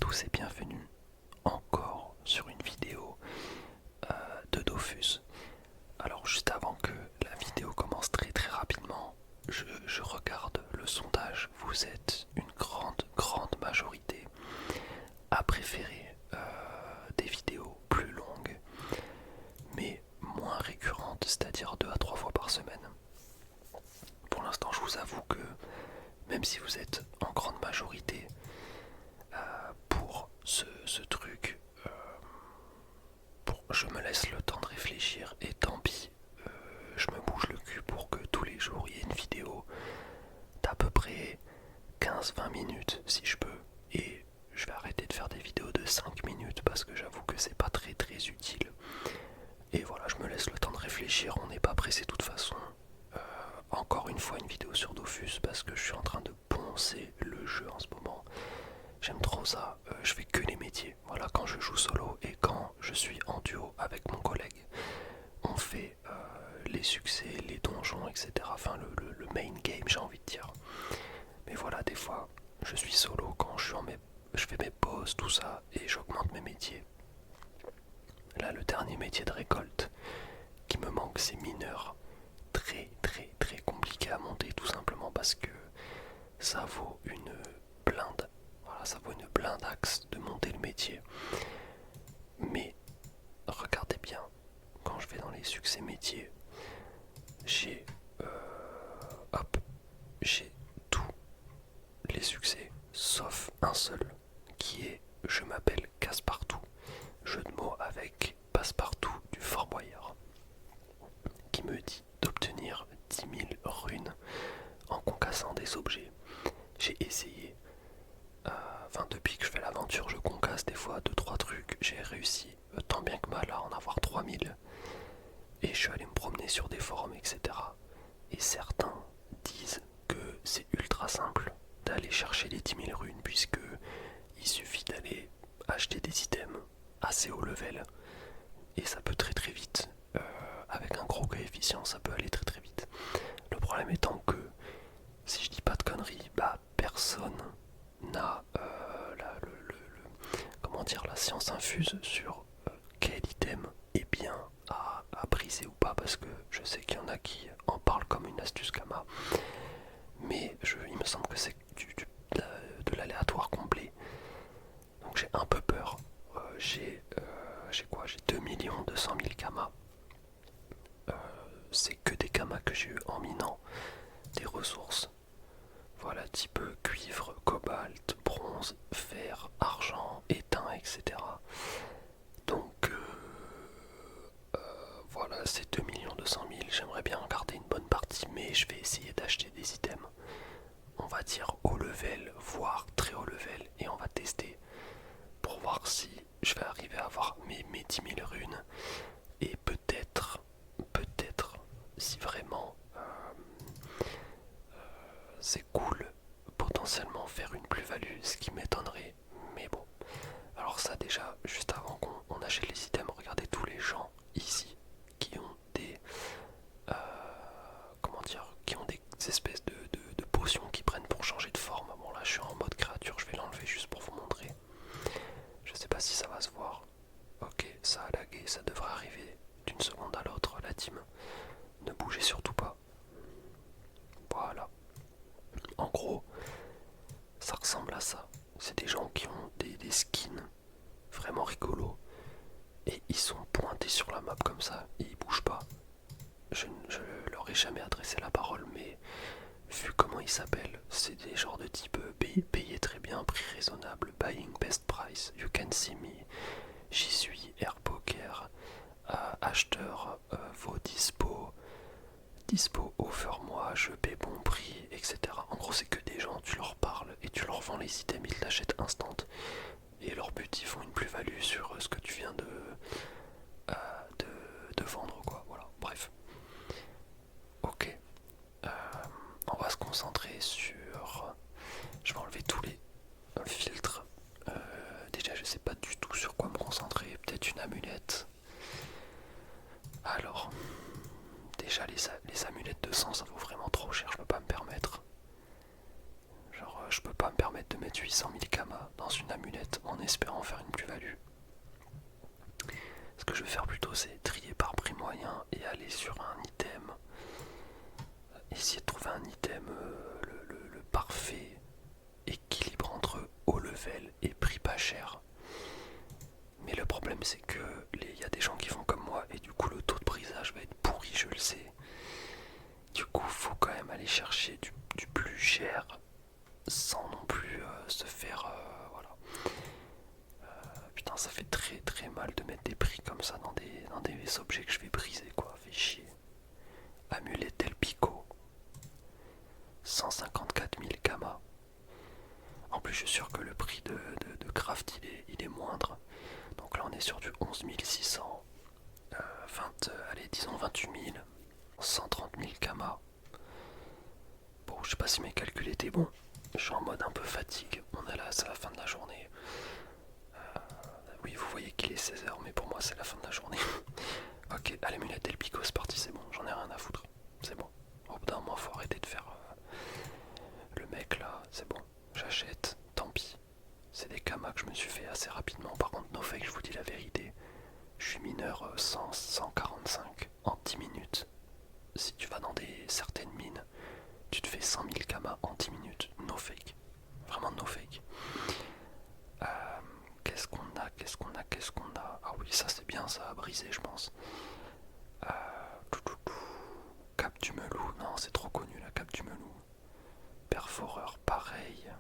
tous et bienvenue encore sur une vidéo de Dofus. Alors juste avant que la vidéo commence très rapidement, je regarde le sondage. Vous êtes une grande majorité à préférer des vidéos plus longues mais moins récurrentes, c'est-à-dire 2 à 3 fois par semaine. Pour l'instant je vous avoue que même si vous êtes en grande majorité pour ce truc, je me laisse le temps de réfléchir et tant pis, je me bouge le cul pour que tous les jours il y ait une vidéo d'à peu près 15-20 minutes si je peux, et je vais arrêter de faire des vidéos de 5 minutes parce que j'avoue que c'est pas très utile. Et voilà, je me laisse le temps de réfléchir, on n'est pas pressé de toute façon. Encore une fois une vidéo sur Dofus parce que je suis en train de poncer le jeu en ce moment. J'aime trop ça, je fais que les métiers. Voilà, quand je joue solo et quand je suis en duo avec mon collègue, on fait les succès, les donjons, etc. Enfin le main game, j'ai envie de dire. Mais voilà, des fois je suis solo quand je fais mes pauses, tout ça, et j'augmente mes métiers. Là, le dernier métier de récolte qui me manque, c'est mineur. Très compliqué à monter, tout simplement parce que ça vaut une blinde. Voilà, ça vaut une blindaxe de monter le métier. Mais regardez bien, quand je vais dans les succès métiers, j'ai j'ai tous les succès sauf un seul qui est je m'appelle Casse-Partout. Jeu de mots avec Passepartout du Fort Boyard, qui me dit d'obtenir 10 000 runes en concassant des objets. J'ai essayé, depuis que je fais l'aventure, je concasse des fois 2-3 trucs. J'ai réussi tant bien que mal à en avoir 3000. Et je suis allé me promener sur des forums, etc. Et certains disent que c'est ultra simple d'aller chercher les 10 000 runes, puisque il suffit d'aller acheter des items assez haut level et ça peut très vite. Avec un gros coefficient, ça peut aller très vite. Le problème étant que, si je dis pas de conneries, personne n'a la science infuse sur quel item est bien à briser ou pas, parce que je sais qu'il y en a qui en parlent comme une astuce Kama, mais il me semble que c'est de l'aléatoire complet. Donc j'ai un peu peur. J'ai 2 200 000 kamas. C'est que des kamas que j'ai eu en minant des ressources. Voilà, type cuivre, cobalt, bronze, fer, argent, étain, etc. Donc voilà, c'est 2 200 000. J'aimerais bien en garder une bonne partie, mais je vais essayer d'acheter des items, on va dire haut level, voire très haut level, et on va tester pour voir si je vais arriver à avoir mes 10 000 runes. Et peut-être, si vraiment c'est cool, potentiellement faire une plus-value, ce qui m'étonnerait. Mais bon, alors ça déjà, juste avant qu'on achète les items, regardez tous les gens ici qui ont des... qui ont des espèces de potions qui prennent pour changer de forme. Bon là je suis en mode créature, je vais l'enlever juste pour vous montrer. Je sais pas si ça va se voir. Ok, ça a lagué, ça devrait arriver d'une seconde à l'autre, la team. Ne bougez surtout pas. Voilà. En gros, ça ressemble à ça. C'est des gens qui ont des skins vraiment rigolos. Et ils sont pointés sur la map comme ça, et ils bougent pas. Je leur ai jamais adressé la parole, mais vu comment ils s'appellent, c'est des genres de type payé très bien, prix raisonnable, buying best price, you can see me, j'y suis, air poker, acheteur, vos dispo, offer moi, je paie bon prix, etc. En gros, c'est que des gens, tu leur parles et tu leur vends les items, ils l'achètent instant. Et leur but, ils font une plus-value sur ce que tu viens de vendre, quoi. Voilà, bref. Ok. On va se concentrer sur... Je vais enlever tous les filtres. Déjà, je sais pas du tout sur quoi me concentrer. Peut-être une amulette. Alors, déjà les amulettes de sang, ça vaut vraiment trop cher. Je peux pas me permettre. Genre, je peux pas me permettre de mettre 800 000 kamas dans une amulette en espérant faire une plus-value. Ce que je vais faire plutôt, c'est trier par prix moyen et aller sur un item. Essayer de trouver un item, le parfait équilibre entre haut level et prix pas cher. Mais le problème, c'est que y a des gens qui font comme moi et du coup le taux de brisage va être pourri, je le sais. Du coup, faut quand même aller chercher du plus cher sans non plus se faire voilà. Putain, ça fait très très mal de mettre des prix comme ça dans des objets que je vais briser, quoi. Fait chier. Amulette Del Pico, 154 000 kamas. En plus, je suis sûr que le prix de craft il est moindre. Donc là, on est sur du 11 600, allez, disons 28 000, 130 000 kamas. Bon, je sais pas si mes calculs étaient bons. Je suis en mode un peu fatigue. On est là, c'est la fin de la journée. Oui, vous voyez qu'il est 16h, mais pour moi, c'est la fin de la journée. Ok, allez, Mulette Del Pico, c'est parti, c'est bon. J'en ai rien à foutre. C'est bon. Au bout d'un moment, faut arrêter de faire le mec là. C'est bon. J'achète. Tant pis. C'est des kamas que je me suis fait assez rapidement. Par contre, no fake, je vous dis la vérité. Je suis mineur 145 en 10 minutes. Si tu vas dans certaines mines, tu te fais 100 000 kamas en 10 minutes. No fake. Vraiment no fake. Qu'est-ce qu'on a? Ah oui, ça c'est bien, ça a brisé, je pense. Cap du Melou, non, c'est trop connu la Cap du Melou. Perforeur, pareil.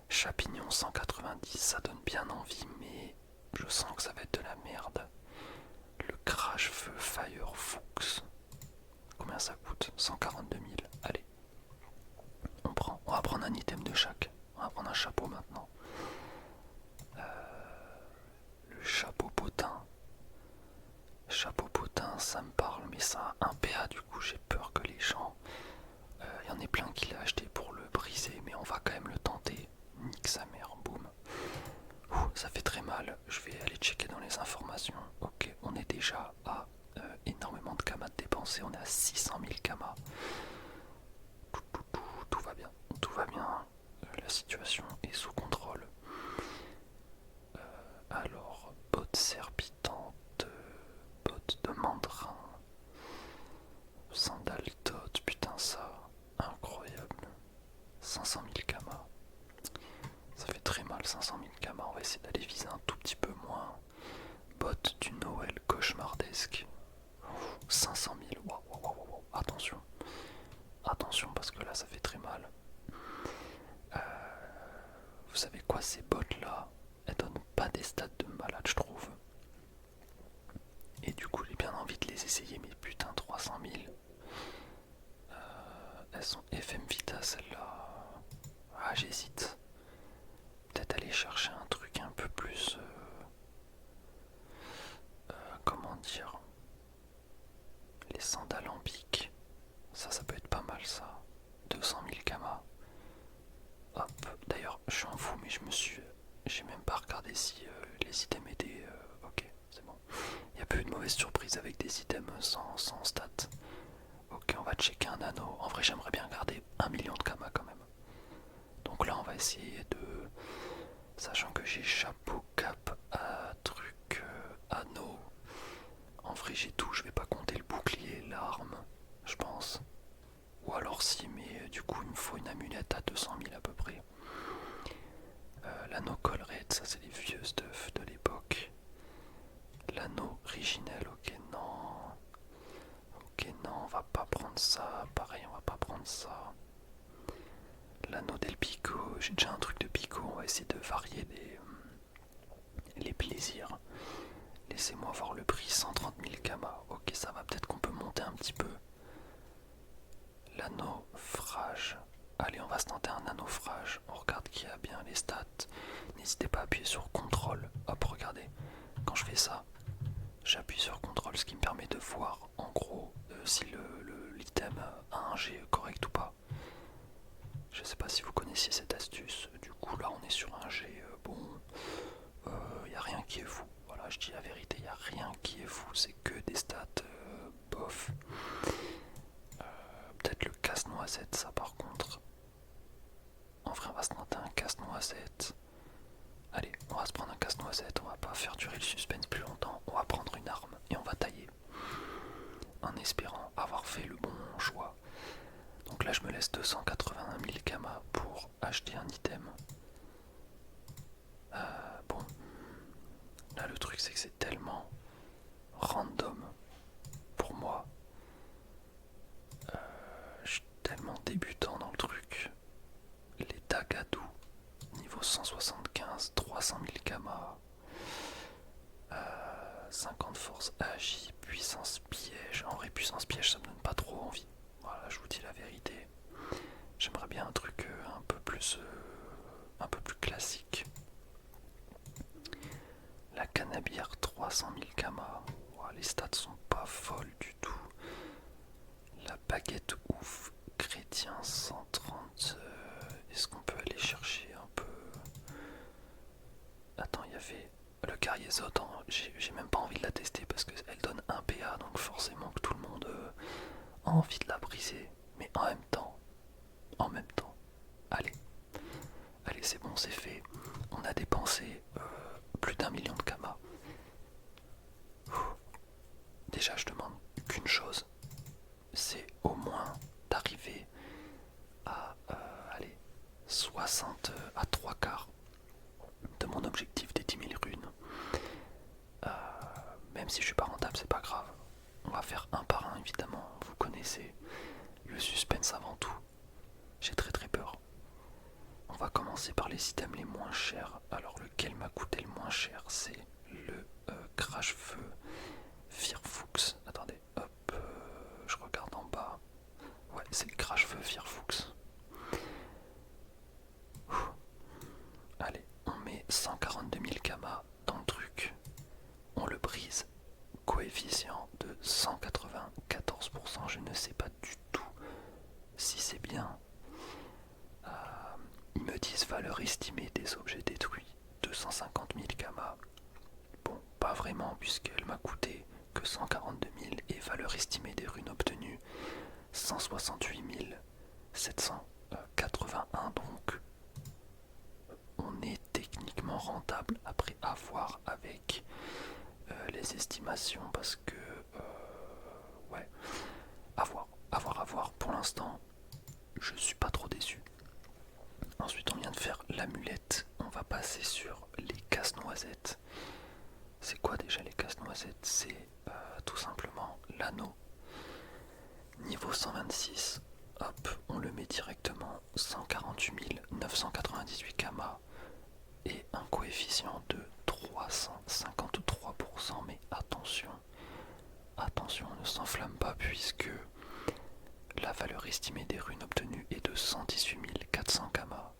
Chapignon 190, ça donne bien envie, mais je sens que ça va être de la merde. Le Crash Feu Firefox. Combien ça coûte? 142 000. Allez. On va prendre un item de chaque. On va prendre un chapeau maintenant. Le chapeau potin. Chapeau potin, ça me parle, mais ça a un PA, du coup j'ai peur que les gens... y en ait plein qui l'ont acheté pour le briser, mais on va quand même le tenter. Nique sa mère, boum. Ça fait très mal, je vais aller checker dans les informations. Ok, on est déjà à énormément de kamas dépensés, on est à 600 000 kamas. Tout va bien, tout va bien. La situation est sous contrôle. Alors, botte serpitante, botte de mandrin, sandales tot, putain ça, incroyable. 500 000 kamas. Ça fait très mal, 500 000 kamas. On va essayer d'aller viser un tout petit peu moins. Botte du Noël cauchemardesque. 500 000, wow. Attention. Attention parce que là ça fait très mal. Vous savez quoi, ces bottes là, elles donnent pas des stats de malade, je trouve. Et du coup j'ai bien envie de les essayer, mais putain, 300 000. Elles sont FM Vita celles-là. Ah, j'hésite. Peut-être aller chercher un truc un peu plus... comment dire, les sandales en pique. Ça peut être pas mal ça. 200 000 kamas. Hop, d'ailleurs je suis en fou, mais j'ai même pas regardé si les items étaient... ok, c'est bon. Il n'y a pas eu de mauvaise surprise avec des items sans stats. Ok, on va checker un anneau. En vrai j'aimerais bien garder 1 million de kamas quand même. Donc là on va essayer de... Sachant que j'ai chapeau, cap, truc, anneau. En vrai j'ai tout, je vais pas compter le bouclier, l'arme, je pense. Ou alors si, mais du coup il me faut une amulette à 200 000 à peu près. L'anneau collerette, ça c'est les vieux stuff de l'époque. L'anneau originel, ok non. Ok non, on va pas prendre ça, pareil on va pas prendre ça. L'anneau del Pico, j'ai déjà un truc de Pico, on va essayer de varier les plaisirs. Laissez-moi voir le prix, 130 000 kamas. Ok, ça va, peut-être qu'on peut monter un petit peu. L'anneau-frage. Allez, on va se tenter un anneau-frage. On regarde qui a bien les stats. N'hésitez pas à appuyer sur CTRL. Hop, regardez. Quand je fais ça, j'appuie sur CTRL, ce qui me permet de voir en gros si l'item a un G correct ou pas. Je sais pas si vous connaissiez cette astuce. Du coup, là, on est sur un G. Bon, il n'y a rien qui est fou. Voilà, je dis la vérité, il n'y a rien qui est fou. C'est que des stats bof. Peut-être le casse-noisette, ça par contre. En vrai, on va se tenter un casse un item. Bon, là le truc c'est que c'est tellement random pour moi. Je suis tellement débutant dans le truc. Les Dagadou, niveau 175, 300 000 kama, 50 force agi, puissance piège. En vrai, puissance piège, ça me donne pas trop envie. Voilà, je vous dis la vérité. J'aimerais bien un truc un peu plus classique. La Canabière, 300 000 kama. Wow, les stats sont pas folles du tout. La baguette ouf, chrétien 130. Est-ce qu'on peut aller chercher un peu? Attends, il y avait le guerrier Zod. J'ai même pas envie de la tester parce qu'elle donne 1 PA, donc forcément que tout le monde a envie de la briser. Mais en même temps, allez, c'est bon, c'est fait. On a dépensé plus d'1 million de kama. Déjà, je demande qu'une chose, c'est au moins d'arriver à 60, à 3 quarts de mon objectif des 10 000 runes. Même si je suis pas rentable, c'est pas grave. On va faire un par un, évidemment. Vous connaissez le suspense avant tout. J'ai très très peur. On va commencer par les items les moins chers. Alors lequel m'a coûté le moins cher? C'est le crash-feu Firfux. Attendez, hop, je regarde en bas. Ouais, c'est le crash-feu Firfux. Allez, on met 142 000 kama dans le truc. On le brise. Coefficient de 194%. Je ne sais pas du tout si c'est bien. Ils me disent valeur estimée des objets détruits 250 000 kama. Bon, pas vraiment puisqu'elle m'a coûté que 142 000 et valeur estimée des runes obtenues 168 781. Donc on est techniquement rentable après avoir avec les estimations parce que ouais, à voir. Pour l'instant, je suis pas trop déçu. Ensuite, on vient de faire l'amulette. On va passer sur les casse-noisettes. C'est quoi déjà les casse-noisettes? C'est tout simplement l'anneau. Niveau 126. Hop, on le met directement. 148 998 kama. Et un coefficient de 353%. Mais attention, on ne s'enflamme pas puisque la valeur estimée des runes obtenues est de 118 400 kama.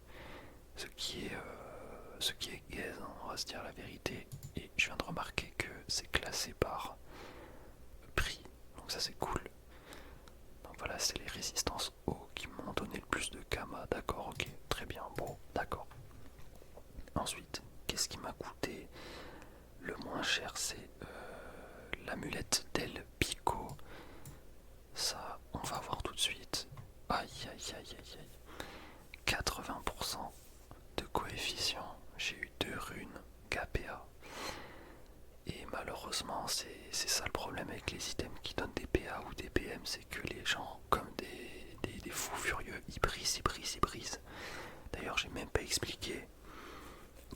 Ce qui est gaze, hein, on va se dire la vérité. Et je viens de remarquer que c'est classé par prix. Donc ça c'est cool. Donc voilà, c'est les résistances eau qui m'ont donné le plus de kama. D'accord, ok, très bien, bon, d'accord. Ensuite, qu'est-ce qui m'a coûté le moins cher? C'est l'amulette d'El Pico. Ça, on va voir tout de suite. Aïe, aïe, aïe, aïe, aïe. 80% de coefficient. J'ai eu 2 runes KPA. Et malheureusement, c'est ça le problème avec les items qui donnent des PA ou des PM, c'est que les gens, comme des fous furieux, ils brisent. D'ailleurs, j'ai même pas expliqué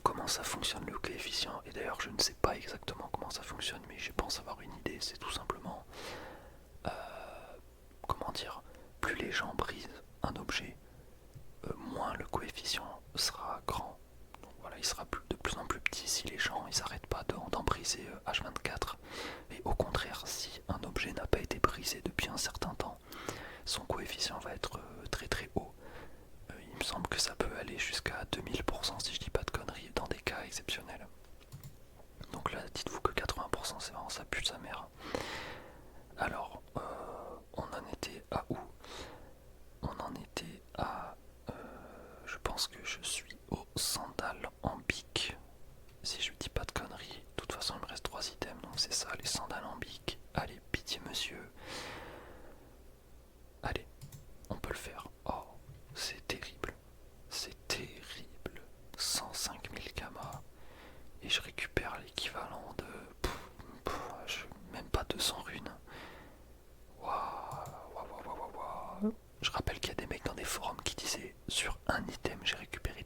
comment ça fonctionne le coefficient. Et d'ailleurs, je ne sais pas exactement comment ça fonctionne, mais je pense avoir une idée. C'est tout simplement, comment dire, plus les gens brisent un objet, moins le coefficient sera grand. Donc voilà, il sera de plus en plus petit si les gens ils n'arrêtent pas d'en briser H24. Et au contraire, si un objet n'a pas été brisé depuis un certain temps, son coefficient va être très très haut. Il me semble que ça peut aller jusqu'à 2000% si je dis pas de conneries dans des cas exceptionnels. Donc là, dites-vous que 80% c'est vraiment ça pue sa mère. Alors, on en était à où? On en était à... je pense que je suis aux sandales en bique. Si je dis pas de conneries. De toute façon, il me reste 3 items, donc c'est ça, les sandales en bique. Allez, pitié monsieur. Allez, on peut le faire. Oh, c'est terrible. C'est terrible. 105 000 kama. Et je récupère l'équivalent de... même pas 200 runes. Waouh. Je rappelle qu'il y a des mecs dans des forums qui disaient sur un item j'ai récupéré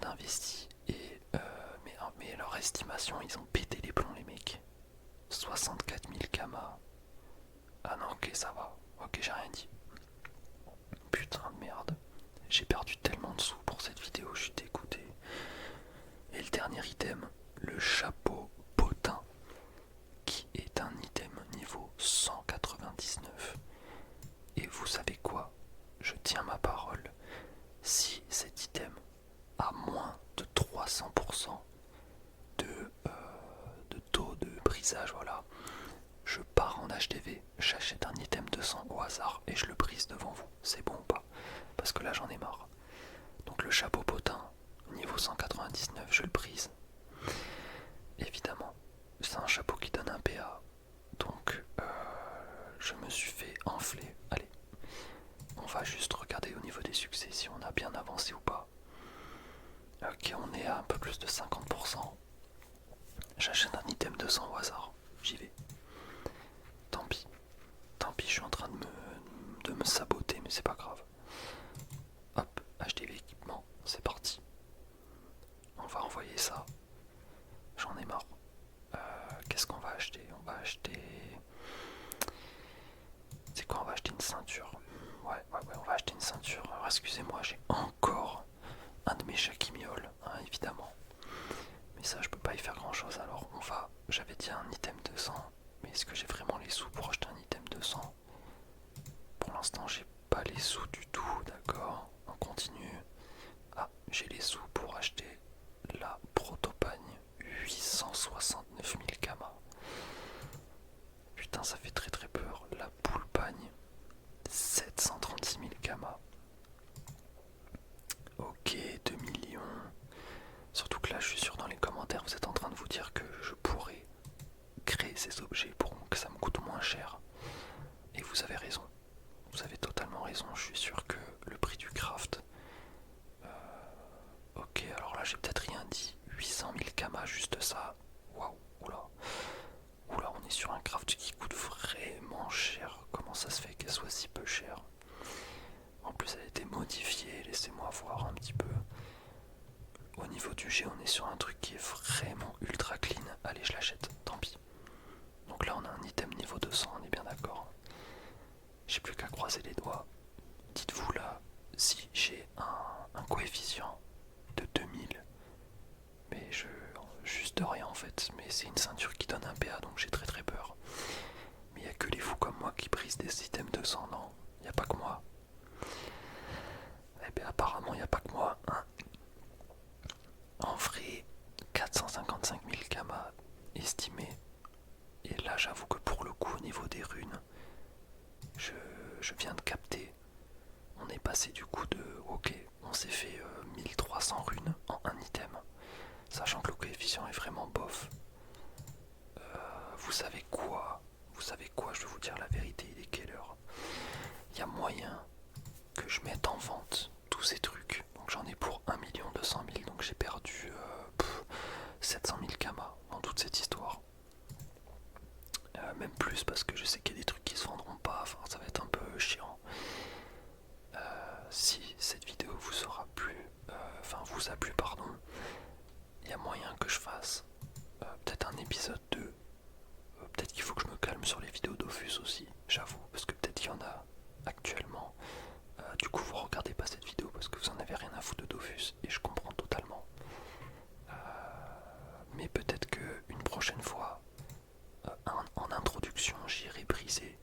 investi et mais leur estimation, ils ont pété les plombs les mecs. 64 000 kamas. Ah non, ok, ça va. Ok, j'ai rien dit. Putain de merde. J'ai perdu tellement de sous pour cette vidéo, je suis dégoûté. Et le dernier item, le chapeau potin, qui est un item niveau 199. Et vous savez quoi? Je tiens ma parole. Si cet item a moins de 300% de taux de brisage, voilà, je pars en HDV, j'achète un item 200 au hasard et je le brise devant vous. C'est bon ou pas? Parce que là j'en ai marre. Donc le chapeau potin, niveau 199, je le brise. Évidemment, c'est un chapeau qui donne un PA. Donc je me suis fait enfler. Allez, on va juste regarder au niveau des succès si on a bien avancé ou pas. Ok, on est à un peu plus de 50%. J'achète un item 200 au hasard. J'y vais. Tant pis. Tant pis, je suis en train de me saboter, mais c'est pas grave. Hop, HDV équipement, c'est parti. On va envoyer ça. J'en ai marre. Qu'est-ce qu'on va acheter? On va acheter... C'est quoi? On va acheter une ceinture. Ouais, on va acheter une ceinture. Alors excusez-moi, j'ai encore un de mes chakimioles, hein, évidemment. Mais ça, je peux pas y faire grand chose. Alors on va... J'avais dit un item 200. Mais est-ce que j'ai vraiment les sous pour acheter un item 200? Pour l'instant, j'ai pas les sous du tout, d'accord? On continue. Ah, j'ai les sous pour acheter la protopagne. 869 000 kamas. Putain, ça fait très très peur. La poule pagne. 736 000 kamas. Ok, 2 millions. Surtout que là, je suis sûr dans les commentaires, vous êtes en train de vous dire que je pourrais créer ces objets pour que ça me coûte moins cher. Et vous avez raison. Vous avez totalement raison. Je suis sûr que le prix du craft... Ok, alors là, j'ai peut-être rien dit. 800 000 kamas, juste ça. Waouh, oula. Oula, on est sur un craft qui coûte vraiment cher. Comment ça se fait qu'elle soit si peu chère? En plus, elle a été modifiée. Laissez-moi voir un petit peu. Au niveau du jet, on est sur un truc qui est vraiment ultra clean. Allez, je l'achète, tant pis. Donc là, on a un item niveau 200, on est bien d'accord. J'ai plus qu'à croiser les doigts. Dites-vous là, si j'ai un coefficient de 2000, mais juste rien en fait. Mais c'est une ceinture qui donne un PA, donc j'ai très très peur. Mais il n'y a que les fous comme moi qui brisent des items 200, non? Il n'y a pas que moi. Eh bien apparemment, il n'y a pas que moi, hein. En vrai, 455 000 kamas estimés. Et là, j'avoue que pour le coup, au niveau des runes, je viens de capter. On est passé du coup de... Ok, on s'est fait 1300 runes en un item. Sachant que le coefficient est vraiment bof. Vous savez quoi? Je vais vous dire la vérité, il est quelle heure? Il y a moyen que je mette en vente tous ces trucs. Donc j'en ai pour 1 200 000. Donc j'ai perdu 700 000 kamas dans toute cette histoire. Même plus parce que je sais qu'il y a des trucs qui se vendront pas. Enfin, ça va être un peu chiant. Si cette vidéo vous aura plu, vous a plu, pardon, il y a moyen que je fasse peut-être un épisode 2. Peut-être qu'il faut que je me calme sur les vidéos Dofus aussi, j'avoue, parce que peut-être qu'il y en a actuellement. Du coup, vous regardez pas cette vidéo parce que vous en avez rien à foutre de Dofus, et je comprends totalement. Mais peut-être qu'une prochaine fois, en introduction, j'irai briser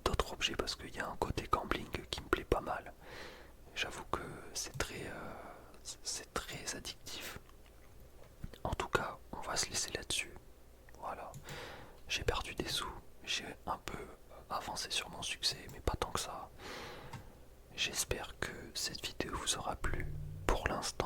d'autres objets parce qu'il y a un côté gambling qui me plaît pas mal. J'avoue que c'est très addictif. En tout cas, on va se laisser là-dessus. Voilà. J'ai perdu des sous. J'ai un peu avancé sur mon succès, mais pas tant que ça. J'espère que cette vidéo vous aura plu. Pour l'instant,